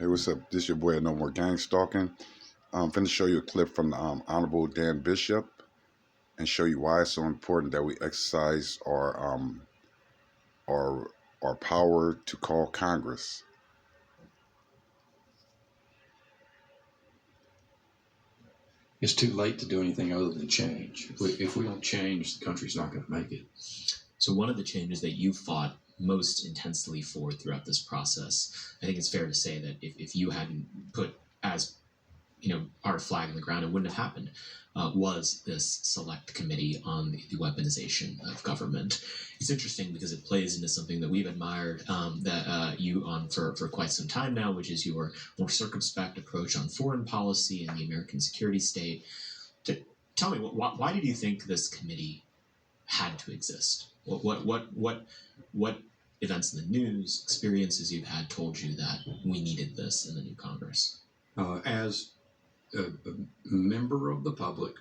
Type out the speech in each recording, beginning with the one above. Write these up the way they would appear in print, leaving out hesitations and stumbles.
Hey, what's up? This your boy, No More Gang Stalking. I'm finna show you a clip from the Honorable Dan Bishop and show you why it's so important that we exercise our our power to call Congress. It's too late to do anything other than change. If we don't change, the country's not going to make it. So one of the changes that you fought most intensely for throughout this process, I think it's fair to say that if you hadn't put our flag in the ground, it wouldn't have happened, was this select committee on the weaponization of government. It's interesting because it plays into something that we've admired you on for quite some time now, which is your more circumspect approach on foreign policy and the American security state. Tell me, why did you think this committee had to exist? What events in the news, experiences you've had told you that we needed this in the new Congress? As a member of the public,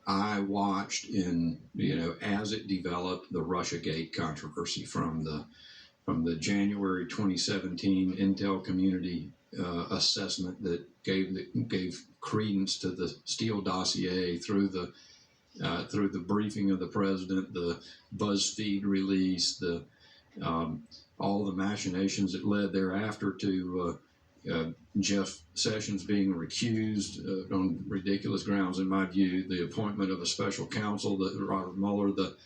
I watched as it developed the Russiagate controversy from the January 2017 Intel community assessment that gave credence to the Steele dossier through the briefing of the president, the BuzzFeed release, all the machinations that led thereafter to Jeff Sessions being recused on ridiculous grounds, in my view, the appointment of a special counsel, Robert Mueller, the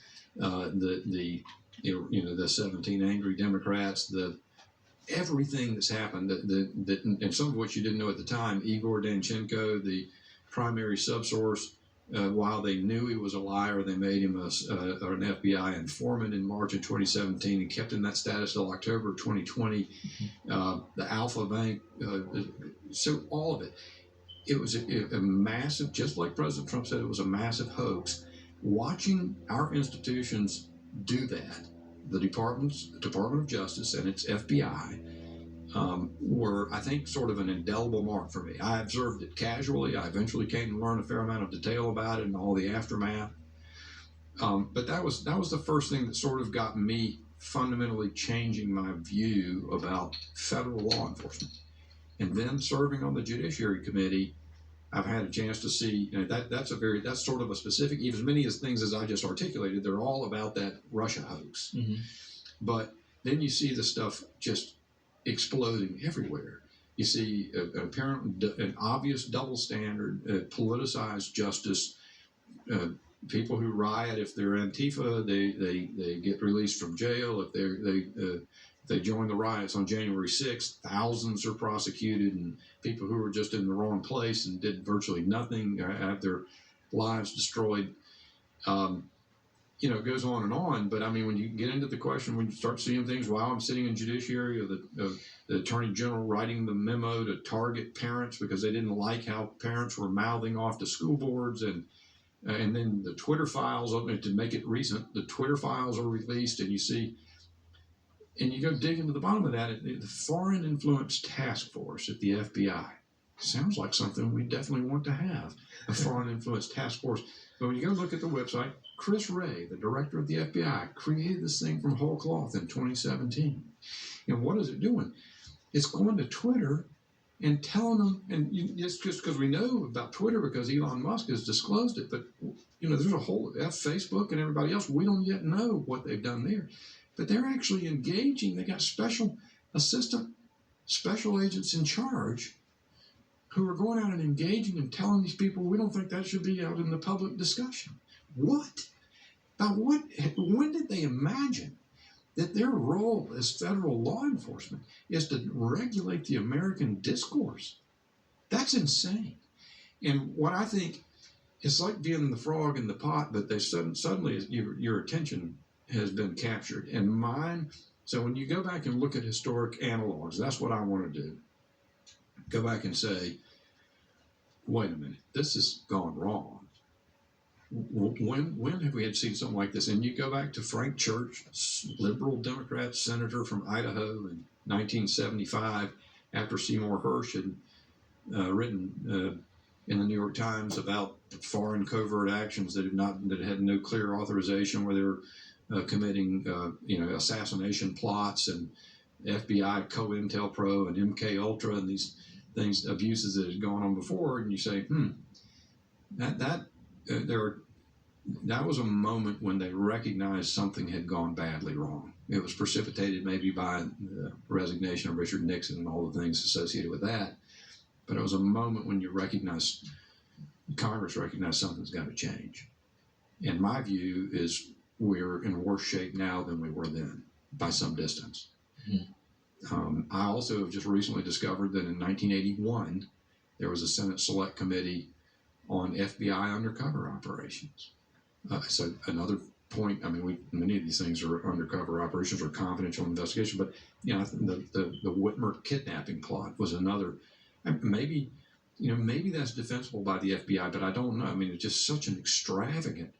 17 angry Democrats, everything that's happened, and some of which you didn't know at the time. Igor Danchenko, the primary subsource, while they knew he was a liar, they made him an FBI informant in March of 2017 and kept him that status till October 2020. The Alpha Bank, so all of it. It was a massive, just like President Trump said, it was a massive hoax. Watching our institutions do that, the Department of Justice and its FBI, were, I think, sort of an indelible mark for me. I observed it casually. I eventually came to learn a fair amount of detail about it and all the aftermath. But that was the first thing that sort of got me fundamentally changing my view about federal law enforcement. And then serving on the Judiciary Committee, I've had a chance to see that's sort of a specific, even as many as things as I just articulated, they're all about that Russia hoax. Mm-hmm. But then you see the stuff just exploding everywhere. You see an obvious double standard, politicized justice. People who riot, if they're Antifa, they get released from jail. If they join the riots on January 6th, thousands are prosecuted, and people who were just in the wrong place and did virtually nothing have their lives destroyed. It goes on and on. But I mean, when you get into the question, when you start seeing things while I'm sitting in Judiciary, or the Attorney General writing the memo to target parents because they didn't like how parents were mouthing off to school boards, and then the Twitter files, to make it recent, the Twitter files are released, and you see, and you go dig into the bottom of that, the Foreign Influence Task Force at the FBI. Sounds like something we definitely want to have, a Foreign Influence Task Force. But when you go look at the website, Chris Wray, the director of the FBI, created this thing from whole cloth in 2017. And what is it doing? It's going to Twitter and telling them, and it's just because we know about Twitter because Elon Musk has disclosed it, but there's a whole Facebook and everybody else, we don't yet know what they've done there. But they're actually engaging. They got special agents in charge who are going out and engaging and telling these people, we don't think that should be out in the public discussion. What? About what? When did they imagine that their role as federal law enforcement is to regulate the American discourse? That's insane. And what I think, it's like being the frog in the pot, but they suddenly your attention has been captured. And mine, so when you go back and look at historic analogs, that's what I want to do. Go back and say, wait a minute, this has gone wrong. When have we had seen something like this? And you go back to Frank Church, liberal Democrat senator from Idaho in 1975, after Seymour Hersh had written in the New York Times about foreign covert actions that had no clear authorization, where they were committing assassination plots and FBI COINTELPRO and MK Ultra and these things, abuses that had gone on before, and you say, that was a moment when they recognized something had gone badly wrong. It was precipitated maybe by the resignation of Richard Nixon and all the things associated with that, but it was a moment when Congress recognized something's got to change. And my view is we're in worse shape now than we were then by some distance. I also have just recently discovered that in 1981 there was a Senate Select Committee on FBI undercover operations. So another point, I mean, many of these things are undercover operations or confidential investigation, but the Whitmer kidnapping plot was another. Maybe that's defensible by the FBI, but I don't know. I mean, it's just such an extravagant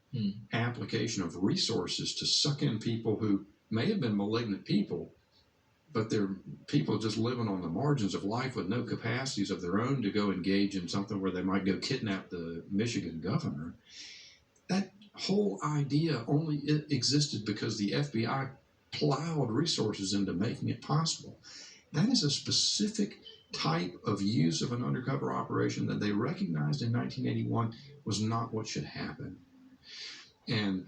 application of resources to suck in people who may have been malignant people, but they're people just living on the margins of life with no capacities of their own to go engage in something where they might go kidnap the Michigan governor. That whole idea only existed because the FBI plowed resources into making it possible. That is a specific type of use of an undercover operation that they recognized in 1981 was not what should happen. And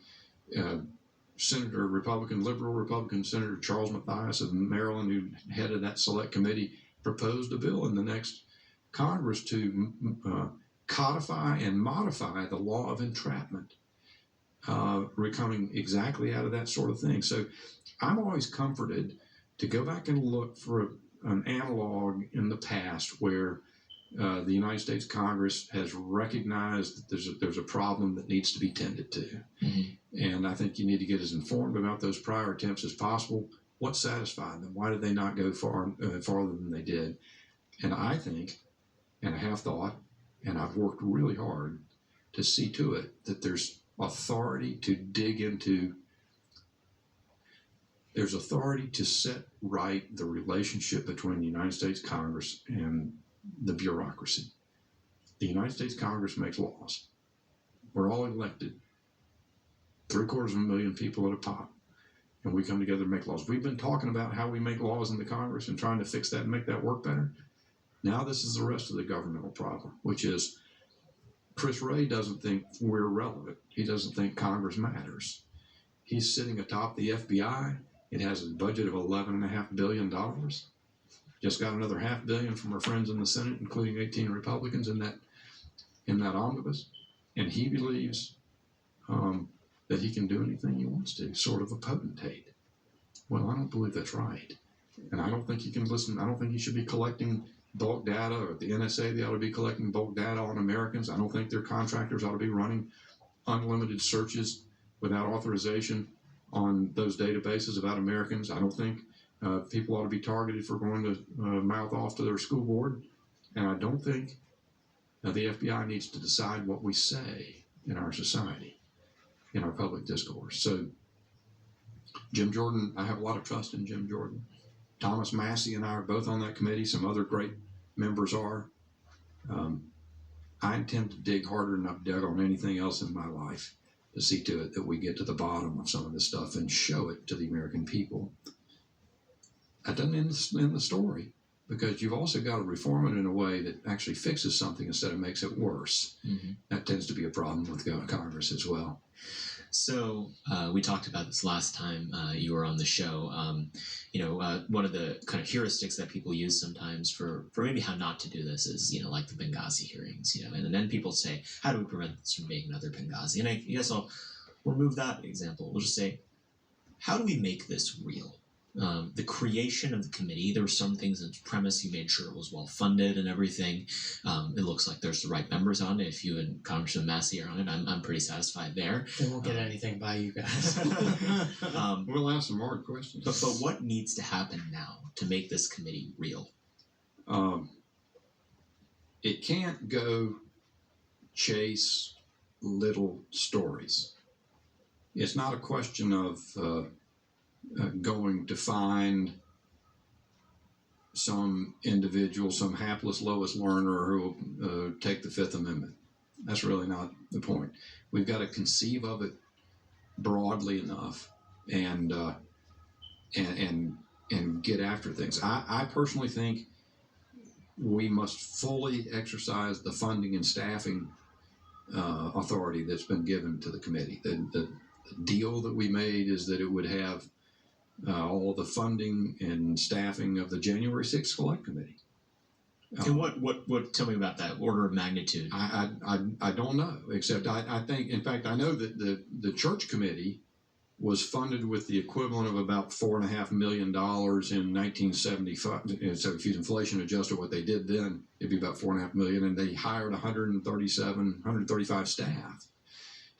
liberal Republican Senator Charles Mathias of Maryland, who headed that select committee, proposed a bill in the next Congress to codify and modify the law of entrapment, coming exactly out of that sort of thing. So I'm always comforted to go back and look for an analog in the past where the United States Congress has recognized that there's a problem that needs to be tended to. And I think you need to get as informed about those prior attempts as possible. What satisfied them? Why did they not go farther than they did? And I think, and I have thought, and I've worked really hard to see to it that there's authority to dig into. There's authority to set right the relationship between the United States Congress and the bureaucracy. The United States Congress makes laws. We're all elected, 750,000 people at a pop, and we come together to make laws. We've been talking about how we make laws in the Congress and trying to fix that and make that work better. Now this is the rest of the governmental problem, which is Chris Wray doesn't think we're relevant. He doesn't think Congress matters. He's sitting atop the FBI. It has a budget of $11.5 billion. Just got another $500 million from our friends in the Senate, including 18 Republicans in that omnibus. And he believes that he can do anything he wants to, sort of a potentate. Well, I don't believe that's right. And I don't think he can listen. I don't think he should be collecting bulk data, or the NSA, they ought to be collecting bulk data on Americans. I don't think their contractors ought to be running unlimited searches without authorization on those databases about Americans. I don't think people ought to be targeted for going to mouth off to their school board. And I don't think the FBI needs to decide what we say in our society, in our public discourse. So Jim Jordan, I have a lot of trust in Jim Jordan. Thomas Massey and I are both on that committee. Some other great members are. I intend to dig harder than I've dug on anything else in my life to see to it that we get to the bottom of some of this stuff and show it to the American people. That doesn't end the story, because you've also got to reform it in a way that actually fixes something instead of makes it worse. That tends to be a problem with Congress as well. So we talked about this last time you were on the show. One of the kind of heuristics that people use sometimes for maybe how not to do this is, like the Benghazi hearings, and then people say, how do we prevent this from being another Benghazi? And I guess I'll remove that example. We'll just say, how do we make this real? The creation of the committee, there were some things in its premise. You made sure it was well funded and everything. It looks like there's the right members on it. If you and Congressman Massey are on it, I'm pretty satisfied there. They won't get anything by you guys. We'll ask some hard questions. But what needs to happen now to make this committee real? It can't go chase little stories. It's not a question of going to find some individual, some hapless lowest learner who will take the Fifth Amendment. That's really not the point. We've got to conceive of it broadly enough and and get after things. I personally think we must fully exercise the funding and staffing authority that's been given to the committee. The deal that we made is that it would have all the funding and staffing of the January 6th Select Committee. And what? Tell me about that order of magnitude. I don't know, except I think, in fact, I know that the church committee was funded with the equivalent of about $4.5 million in 1975. So if you inflation adjusted what they did then, it'd be about $4.5 million, and they hired 135 staff.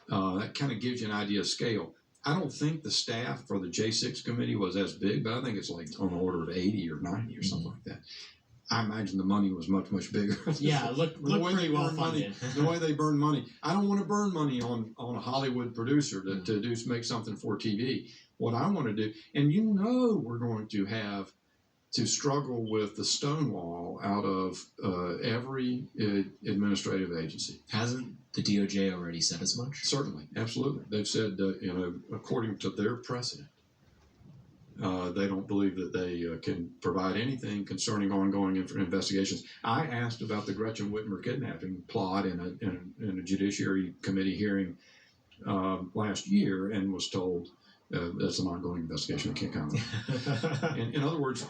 That kind of gives you an idea of scale. I don't think the staff for the J6 committee was as big, but I think it's like on the order of 80 or 90 or something like that. I imagine the money was much, much bigger. Yeah, look pretty well funded. The way they burn money. I don't want to burn money on a Hollywood producer to make something for TV. What I want to do, and we're going to have to struggle with the stonewall out of every administrative agency. Hasn't the DOJ already said as much? Certainly, absolutely. They've said, according to their precedent, they don't believe that they can provide anything concerning ongoing investigations. I asked about the Gretchen Whitmer kidnapping plot in a Judiciary Committee hearing last year, and was told that's an ongoing investigation. I can't comment. In other words,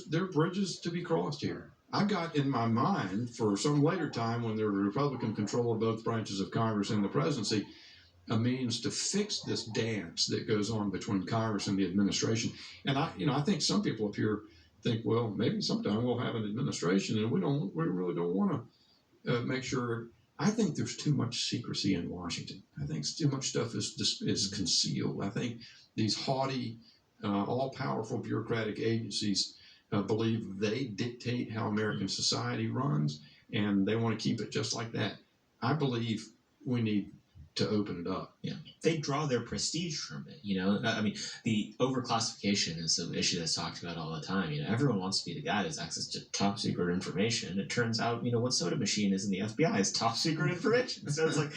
there are bridges to be crossed here. I've got in my mind for some later time when there's Republican control of both branches of Congress and the presidency, a means to fix this dance that goes on between Congress and the administration. And I think some people up here think, well, maybe sometime we'll have an administration, and we really don't want to make sure. I think there's too much secrecy in Washington. I think too much stuff is concealed. I think these haughty, all-powerful bureaucratic agencies believe they dictate how American society runs, and they want to keep it just like that. I believe we need to open it up. Yeah, they draw their prestige from it. I mean, the overclassification is an issue that's talked about all the time. Everyone wants to be the guy that's access to top secret information. It turns out, what soda machine is in the FBI is top secret information. So it's like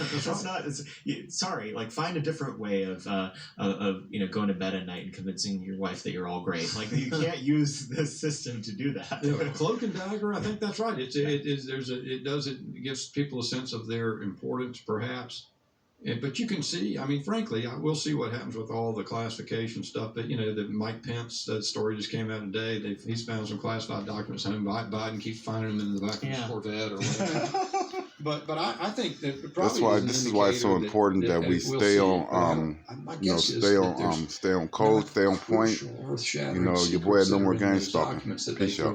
sorry, like find a different way of going to bed at night and convincing your wife that you're all great. Like you can't use this system to do that. Cloak and dagger. I think that's right. It gives people a sense of their importance, perhaps. But you can see, frankly, we'll see what happens with all the classification stuff. But, the Mike Pence, that story just came out today. He's found some classified documents home. Biden keeps finding them in the back of his Corvette or whatever. but I think that probably this is why it's so important that we stay on, stay on code, stay on point. Your boy had no more game stalking. Peace out.